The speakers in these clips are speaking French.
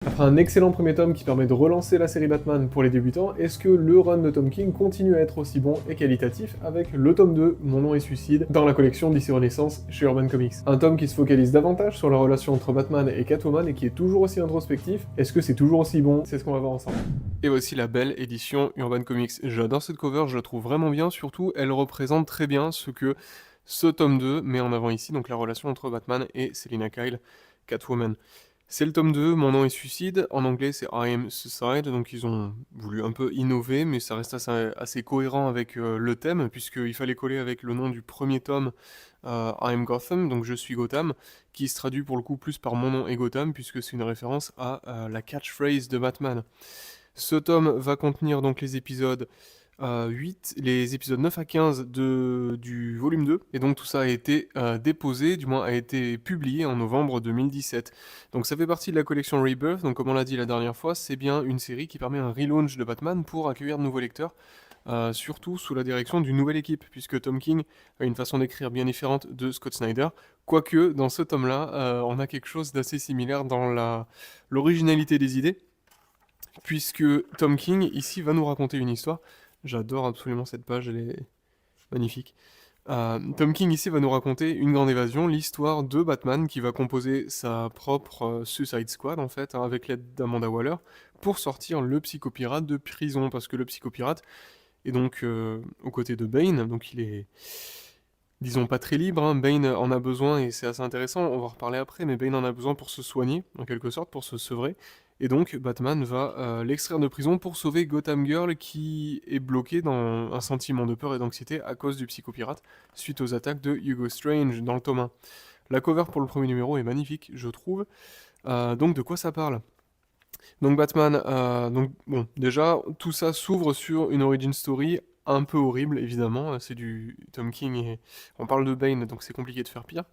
Après un excellent premier tome qui permet de relancer la série Batman pour les débutants, est-ce que le run de Tom King continue à être aussi bon et qualitatif avec le tome 2, Mon nom est Suicide, dans la collection DC Renaissance chez Urban Comics? Un tome qui se focalise davantage sur la relation entre Batman et Catwoman et qui est toujours aussi introspectif. Est-ce que c'est toujours aussi bon? C'est ce qu'on va voir ensemble. Et voici la belle édition Urban Comics. J'adore cette cover, je la trouve vraiment bien, surtout elle représente très bien ce que ce tome 2 met en avant ici, donc la relation entre Batman et Selina Kyle, Catwoman. C'est le tome 2, Mon nom est Suicide. En anglais, c'est I am Suicide. Donc, ils ont voulu un peu innover, mais ça reste assez cohérent avec le thème, puisqu'il fallait coller avec le nom du premier tome, I am Gotham, donc je suis Gotham, qui se traduit pour le coup plus par Mon nom est Gotham, puisque c'est une référence à la catchphrase de Batman. Ce tome va contenir donc les épisodes 8, les épisodes 9 à 15 du volume 2, et donc tout ça a été déposé, du moins a été publié en novembre 2017. Donc ça fait partie de la collection Rebirth, donc comme on l'a dit la dernière fois, c'est bien une série qui permet un relaunch de Batman pour accueillir de nouveaux lecteurs, surtout sous la direction d'une nouvelle équipe, puisque Tom King a une façon d'écrire bien différente de Scott Snyder, quoique dans ce tome-là, on a quelque chose d'assez similaire dans l'originalité des idées, puisque Tom King ici va nous raconter une histoire. J'adore absolument cette page, elle est magnifique. Tom King ici va nous raconter une grande évasion, l'histoire de Batman qui va composer sa propre Suicide Squad en fait, hein, avec l'aide d'Amanda Waller, pour sortir le psychopirate de prison, parce que le psychopirate est donc aux côtés de Bane, donc il est, disons, pas très libre, hein. Bane en a besoin, et c'est assez intéressant, on va en reparler après, mais Bane en a besoin pour se soigner, en quelque sorte, pour se sevrer, et donc Batman va l'extraire de prison pour sauver Gotham Girl qui est bloquée dans un sentiment de peur et d'anxiété à cause du psychopirate, suite aux attaques de Hugo Strange dans le tome 1. La cover pour le premier numéro est magnifique, je trouve. Donc de quoi ça parle? Donc Batman, donc bon, déjà, tout ça s'ouvre sur une origin story un peu horrible, évidemment, c'est du Tom King et on parle de Bane, donc c'est compliqué de faire pire.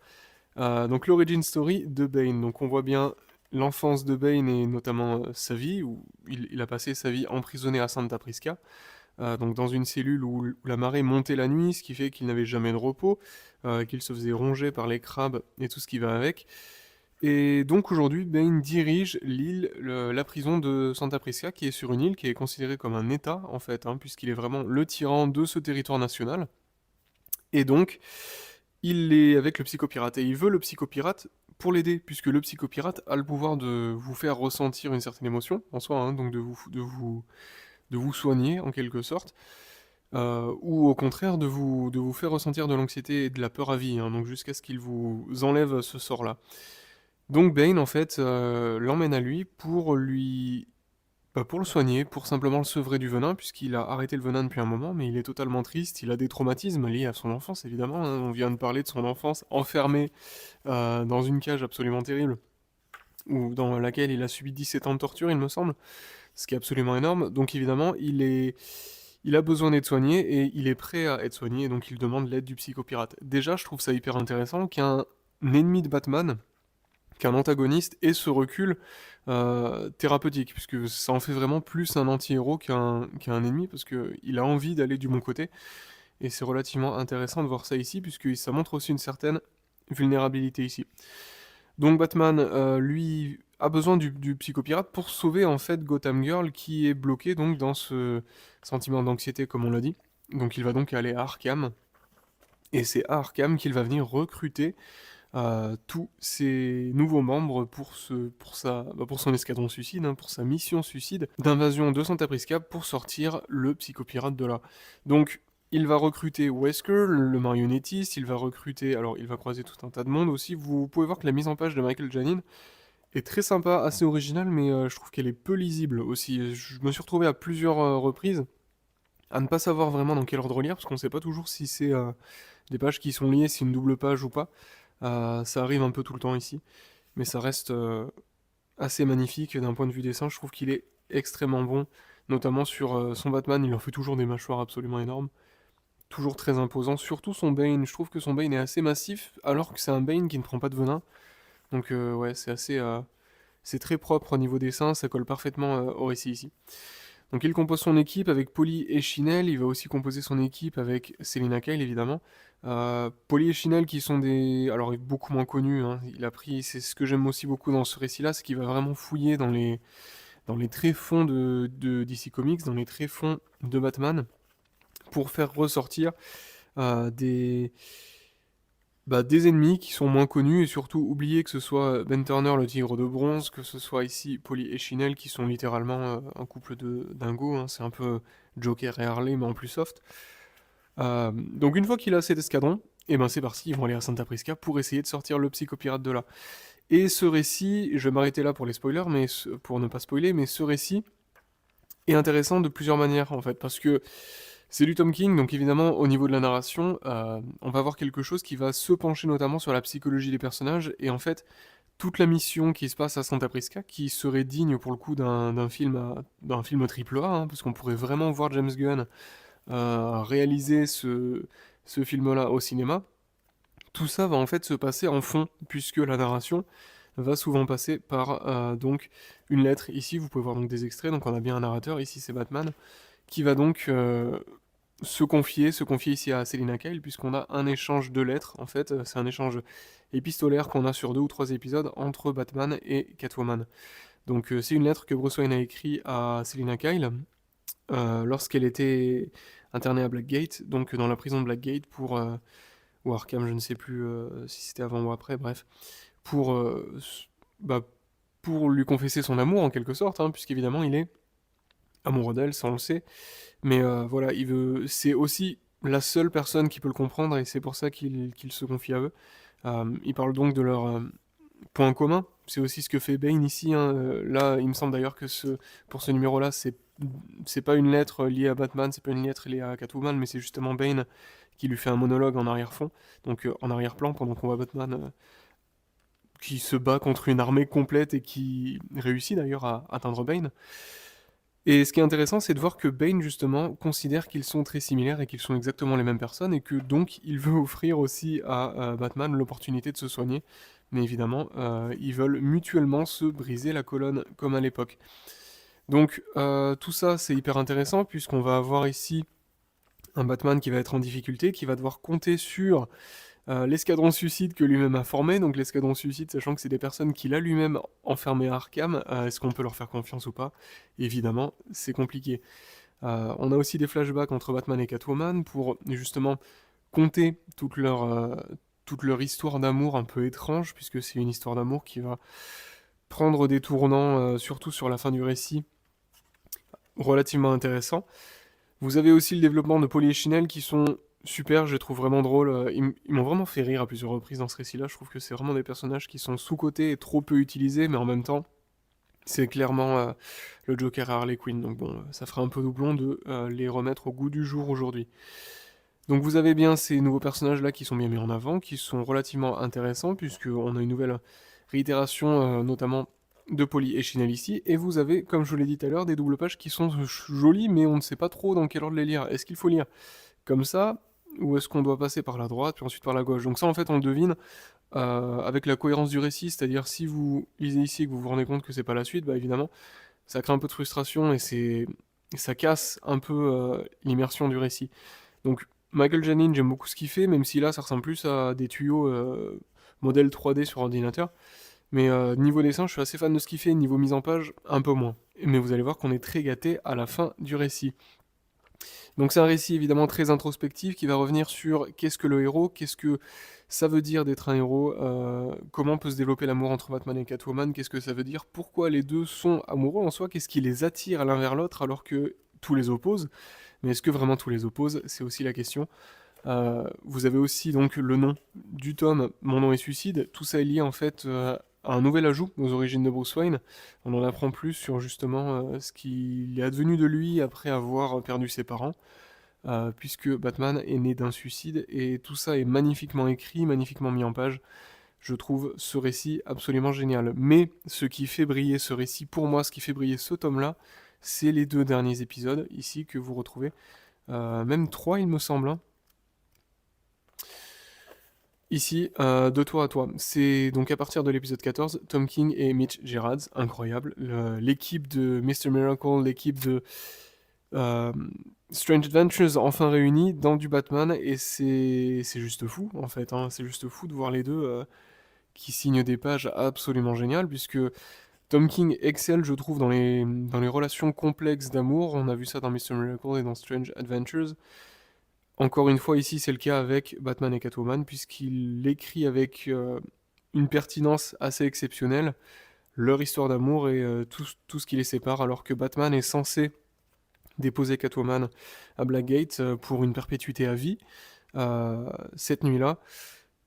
Donc l'origin story de Bane, donc on voit bien l'enfance de Bane et notamment sa vie, où il a passé sa vie emprisonné à Santa Prisca, donc dans une cellule où la marée montait la nuit, ce qui fait qu'il n'avait jamais de repos, qu'il se faisait ronger par les crabes et tout ce qui va avec. Et donc aujourd'hui, Bane dirige la prison de Santa Prisca, qui est sur une île, qui est considérée comme un État, en fait, hein, puisqu'il est vraiment le tyran de ce territoire national. Et donc, il est avec le psychopirate, et il veut le psychopirate pour l'aider, puisque le psychopirate a le pouvoir de vous faire ressentir une certaine émotion, en soi, hein, donc de vous soigner, en quelque sorte, ou au contraire de vous faire ressentir de l'anxiété et de la peur à vie, hein, donc jusqu'à ce qu'il vous enlève ce sort-là. Donc Bane, en fait, l'emmène à lui pour pour le soigner, pour simplement le sevrer du venin, puisqu'il a arrêté le venin depuis un moment, mais il est totalement triste, il a des traumatismes liés à son enfance, évidemment, hein. On vient de parler de son enfance enfermé dans une cage absolument terrible, ou dans laquelle il a subi 17 ans de torture, il me semble, ce qui est absolument énorme. Donc évidemment, il a besoin d'être soigné, et il est prêt à être soigné, donc il demande l'aide du psychopirate. Déjà, je trouve ça hyper intéressant qu'un ennemi de Batman, qu'un antagoniste, ait ce recul thérapeutique, puisque ça en fait vraiment plus un anti-héros qu'un ennemi, parce qu'il a envie d'aller du bon côté, et c'est relativement intéressant de voir ça ici, puisque ça montre aussi une certaine vulnérabilité ici. Donc Batman, lui, a besoin du psychopirate pour sauver en fait Gotham Girl, qui est bloquée donc dans ce sentiment d'anxiété, comme on l'a dit. Donc il va donc aller à Arkham, et c'est à Arkham qu'il va venir recruter tous ses nouveaux membres pour son escadron suicide, hein, pour sa mission suicide d'invasion de Santa Prisca pour sortir le psychopirate de là. Donc, il va recruter Wesker, le marionnettiste, il va recruter, alors il va croiser tout un tas de monde aussi. Vous pouvez voir que la mise en page de Michael Janin est très sympa, assez originale, mais je trouve qu'elle est peu lisible aussi. Je me suis retrouvé à plusieurs reprises à ne pas savoir vraiment dans quel ordre lire, parce qu'on ne sait pas toujours si c'est des pages qui sont liées, si c'est une double page ou pas. Ça arrive un peu tout le temps ici, mais ça reste assez magnifique d'un point de vue dessin. Je trouve qu'il est extrêmement bon, notamment sur son Batman. Il en fait toujours des mâchoires absolument énormes, toujours très imposant. Surtout son Bane. Je trouve que son Bane est assez massif, alors que c'est un Bane qui ne prend pas de venin. Donc ouais, c'est très propre au niveau dessin. Ça colle parfaitement au récit ici. Donc il compose son équipe avec Polly et Chinel, il va aussi composer son équipe avec Selina Kyle évidemment. Polly et Chinel qui sont des... Alors beaucoup moins connus, hein. Il a pris... C'est ce que j'aime aussi beaucoup dans ce récit-là, c'est qu'il va vraiment fouiller dans les tréfonds de DC Comics, dans les tréfonds de Batman, pour faire ressortir des... des ennemis qui sont moins connus et surtout oublier que ce soit Ben Turner le tigre de bronze, que ce soit ici Polly et Chinel qui sont littéralement un couple de dingos, hein. C'est un peu Joker et Harley mais en plus soft. Donc une fois qu'il a cet escadron, et ben c'est parti, ils vont aller à Santa Prisca pour essayer de sortir le psychopirate de là. Et ce récit, je vais m'arrêter là pour les spoilers, mais pour ne pas spoiler, mais ce récit est intéressant de plusieurs manières en fait, parce que c'est du Tom King, donc évidemment au niveau de la narration, on va avoir quelque chose qui va se pencher notamment sur la psychologie des personnages, et en fait toute la mission qui se passe à Santa Prisca, qui serait digne pour le coup d'un film triple A, hein, parce qu'on pourrait vraiment voir James Gunn réaliser ce film-là au cinéma, tout ça va en fait se passer en fond, puisque la narration va souvent passer par donc une lettre. Ici, vous pouvez voir donc des extraits, donc on a bien un narrateur, ici c'est Batman, qui va donc se confier ici à Selina Kyle, puisqu'on a un échange de lettres, en fait, c'est un échange épistolaire qu'on a sur 2 ou 3 épisodes entre Batman et Catwoman. Donc c'est une lettre que Bruce Wayne a écrite à Selina Kyle lorsqu'elle était internée à Blackgate, donc dans la prison de Blackgate pour... ou Arkham, je ne sais plus si c'était avant ou après, bref, pour, bah, pour lui confesser son amour en quelque sorte, hein, puisqu'évidemment il est amoureux d'elle, ça on le sait, mais voilà, c'est aussi la seule personne qui peut le comprendre et c'est pour ça qu'il se confie à eux. Il parle donc de leur point commun, c'est aussi ce que fait Bane ici, hein. Là, il me semble d'ailleurs que pour ce numéro-là, c'est pas une lettre liée à Batman, c'est pas une lettre liée à Catwoman, mais c'est justement Bane qui lui fait un monologue en arrière-fond, donc en arrière-plan, pendant qu'on voit Batman qui se bat contre une armée complète et qui réussit d'ailleurs à atteindre Bane. Et ce qui est intéressant, c'est de voir que Bane, justement, considère qu'ils sont très similaires et qu'ils sont exactement les mêmes personnes, et que donc il veut offrir aussi à Batman l'opportunité de se soigner. Mais évidemment, ils veulent mutuellement se briser la colonne, comme à l'époque. Donc tout ça, c'est hyper intéressant, puisqu'on va avoir ici un Batman qui va être en difficulté, qui va devoir compter sur l'escadron suicide que lui-même a formé. Donc l'escadron suicide, sachant que c'est des personnes qu'il a lui-même enfermées à Arkham, est-ce qu'on peut leur faire confiance ou pas? Évidemment, c'est compliqué. On a aussi des flashbacks entre Batman et Catwoman pour justement compter toute leur histoire d'amour un peu étrange, puisque c'est une histoire d'amour qui va prendre des tournants, surtout sur la fin du récit, relativement intéressants. Vous avez aussi le développement de Polly et Chinel qui sont super, je les trouve vraiment drôles. Ils m'ont vraiment fait rire à plusieurs reprises dans ce récit-là. Je trouve que c'est vraiment des personnages qui sont sous-cotés et trop peu utilisés, mais en même temps, c'est clairement le Joker à Harley Quinn. Donc bon, ça fera un peu doublon de les remettre au goût du jour aujourd'hui. Donc vous avez bien ces nouveaux personnages-là qui sont bien mis en avant, qui sont relativement intéressants, puisqu'on a une nouvelle réitération, notamment de Polly et Chinel ici, et vous avez, comme je vous l'ai dit tout à l'heure, des doubles pages qui sont jolies, mais on ne sait pas trop dans quel ordre les lire. Est-ce qu'il faut lire comme ça, ou est-ce qu'on doit passer par la droite, puis ensuite par la gauche? Donc ça, en fait, on le devine avec la cohérence du récit, c'est-à-dire si vous lisez ici et que vous vous rendez compte que c'est pas la suite, bah évidemment, ça crée un peu de frustration et ça casse un peu l'immersion du récit. Donc Michael Janin, j'aime beaucoup ce qu'il fait, même si là, ça ressemble plus à des tuyaux modèle 3D sur ordinateur. Mais niveau dessin, je suis assez fan de ce qu'il fait, niveau mise en page, un peu moins. Mais vous allez voir qu'on est très gâté à la fin du récit. Donc c'est un récit évidemment très introspectif qui va revenir sur qu'est-ce que le héros, qu'est-ce que ça veut dire d'être un héros, comment peut se développer l'amour entre Batman et Catwoman, qu'est-ce que ça veut dire, pourquoi les deux sont amoureux en soi, qu'est-ce qui les attire l'un vers l'autre alors que tout les oppose. Mais est-ce que vraiment tout les oppose? C'est aussi la question. Vous avez aussi donc le nom du tome, Mon nom est suicide. Tout ça est lié en fait à un nouvel ajout aux origines de Bruce Wayne. On en apprend plus sur justement ce qu'il est advenu de lui après avoir perdu ses parents, puisque Batman est né d'un suicide et tout ça est magnifiquement écrit, magnifiquement mis en page. Je trouve ce récit absolument génial. Mais ce qui fait briller ce récit, pour moi, ce qui fait briller ce tome-là, c'est les 2 derniers épisodes ici que vous retrouvez. Même 3 il me semble, hein. Ici, de toi à toi. C'est donc à partir de l'épisode 14, Tom King et Mitch Gerads, incroyable. L'équipe de Mr. Miracle, l'équipe de Strange Adventures enfin réunis dans du Batman, et c'est juste fou en fait, hein. C'est juste fou de voir les deux qui signent des pages absolument géniales, puisque Tom King excelle, je trouve, dans les relations complexes d'amour. On a vu ça dans Mr. Miracle et dans Strange Adventures. Encore une fois, ici, c'est le cas avec Batman et Catwoman, puisqu'il l'écrit avec une pertinence assez exceptionnelle, leur histoire d'amour et tout ce qui les sépare, alors que Batman est censé déposer Catwoman à Blackgate pour une perpétuité à vie. Cette nuit-là,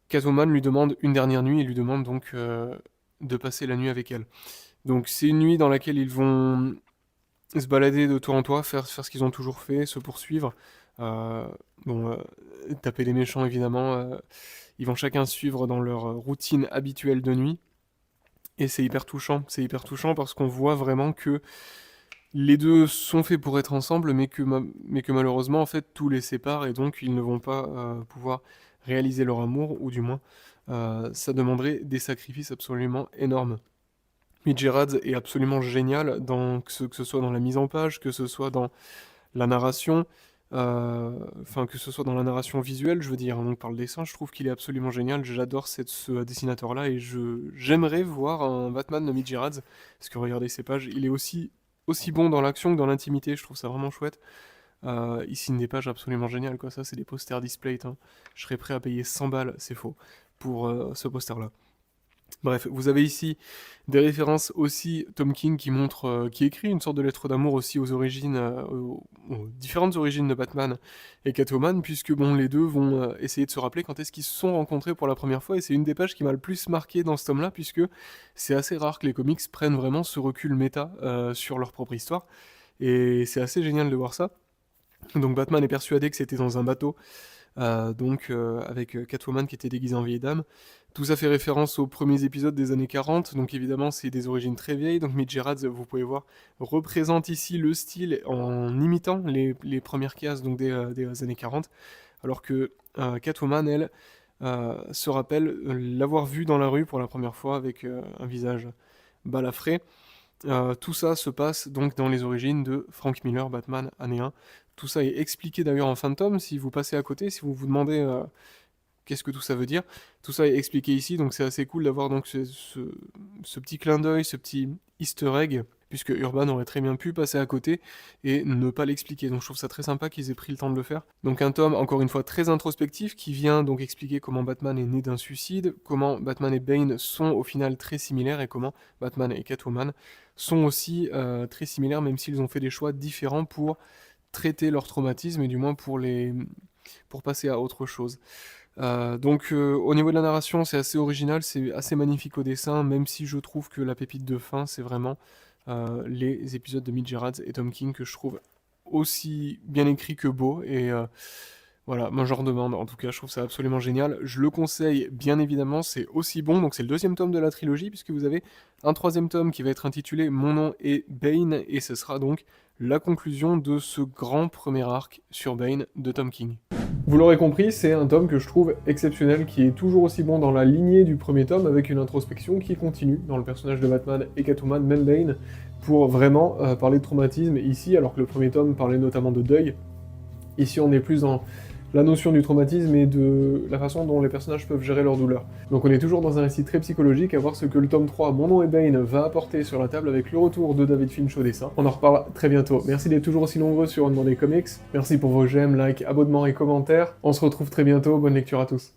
Catwoman lui demande une dernière nuit et lui demande donc de passer la nuit avec elle. Donc c'est une nuit dans laquelle ils vont se balader de toit en toit, faire ce qu'ils ont toujours fait, se poursuivre. Euh, bon, taper les méchants évidemment. Ils vont chacun suivre dans leur routine habituelle de nuit. Et c'est hyper touchant. C'est hyper touchant parce qu'on voit vraiment que les deux sont faits pour être ensemble, mais que malheureusement, en fait, tout les sépare et donc ils ne vont pas pouvoir réaliser leur amour, ou du moins, ça demanderait des sacrifices absolument énormes. Mitch Gerads est absolument génial, que ce soit dans la mise en page, que ce soit dans la narration, enfin que ce soit dans la narration visuelle, je veux dire, donc par le dessin, je trouve qu'il est absolument génial. J'adore ce dessinateur-là et j'aimerais voir un Batman de Mitch Gerads, parce que regardez ces pages, il est aussi bon dans l'action que dans l'intimité, je trouve ça vraiment chouette. Il signe des pages absolument géniales, quoi. Ça, c'est des posters displayed, hein. Je serais prêt à payer 100 balles, c'est faux, pour ce poster-là. Bref, vous avez ici des références aussi Tom King qui écrit une sorte de lettre d'amour aussi aux origines, aux différentes origines de Batman et Catwoman, puisque bon, les deux vont essayer de se rappeler quand est-ce qu'ils se sont rencontrés pour la première fois, et c'est une des pages qui m'a le plus marqué dans ce tome-là, puisque c'est assez rare que les comics prennent vraiment ce recul méta sur leur propre histoire, et c'est assez génial de voir ça. Donc Batman est persuadé que c'était dans un bateau, avec Catwoman qui était déguisée en vieille dame. Tout ça fait référence aux premiers épisodes des années 40, donc évidemment c'est des origines très vieilles, donc Mitch Gerads, vous pouvez voir, représente ici le style en imitant les premières cases donc des années 40, alors que Catwoman, elle, se rappelle l'avoir vue dans la rue pour la première fois avec un visage balafré. Tout ça se passe donc dans les origines de Frank Miller, Batman, année 1. Tout ça est expliqué d'ailleurs en fin de tome, si vous passez à côté, si vous vous demandez qu'est-ce que tout ça veut dire, tout ça est expliqué ici, donc c'est assez cool d'avoir donc ce petit clin d'œil, ce petit easter egg, puisque Urban aurait très bien pu passer à côté et ne pas l'expliquer. Donc je trouve ça très sympa qu'ils aient pris le temps de le faire. Donc un tome, encore une fois, très introspectif, qui vient donc expliquer comment Batman est né d'un suicide, comment Batman et Bane sont au final très similaires, et comment Batman et Catwoman sont aussi très similaires, même s'ils ont fait des choix différents pour traiter leur traumatisme, et du moins pour passer à autre chose. Au niveau de la narration, c'est assez original, c'est assez magnifique au dessin, même si je trouve que la pépite de fin, c'est vraiment les épisodes de Mitch Gerads et Tom King, que je trouve aussi bien écrits que beaux, et voilà, moi j'en redemande, en tout cas je trouve ça absolument génial. Je le conseille bien évidemment, c'est aussi bon, donc c'est le deuxième tome de la trilogie, puisque vous avez un troisième tome qui va être intitulé Mon nom est Bane, et ce sera donc la conclusion de ce grand premier arc sur Bane de Tom King. Vous l'aurez compris, c'est un tome que je trouve exceptionnel, qui est toujours aussi bon dans la lignée du premier tome, avec une introspection qui continue dans le personnage de Batman et Catwoman, même Bane, pour vraiment parler de traumatisme ici, alors que le premier tome parlait notamment de deuil. Ici on est plus dans la notion du traumatisme et de la façon dont les personnages peuvent gérer leur douleur. Donc on est toujours dans un récit très psychologique, à voir ce que le tome 3, Mon nom est Bane, va apporter sur la table avec le retour de David Finch au dessin. On en reparle très bientôt. Merci d'être toujours aussi nombreux sur On Demande des Comics, merci pour vos j'aime, likes, abonnements et commentaires. On se retrouve très bientôt, bonne lecture à tous.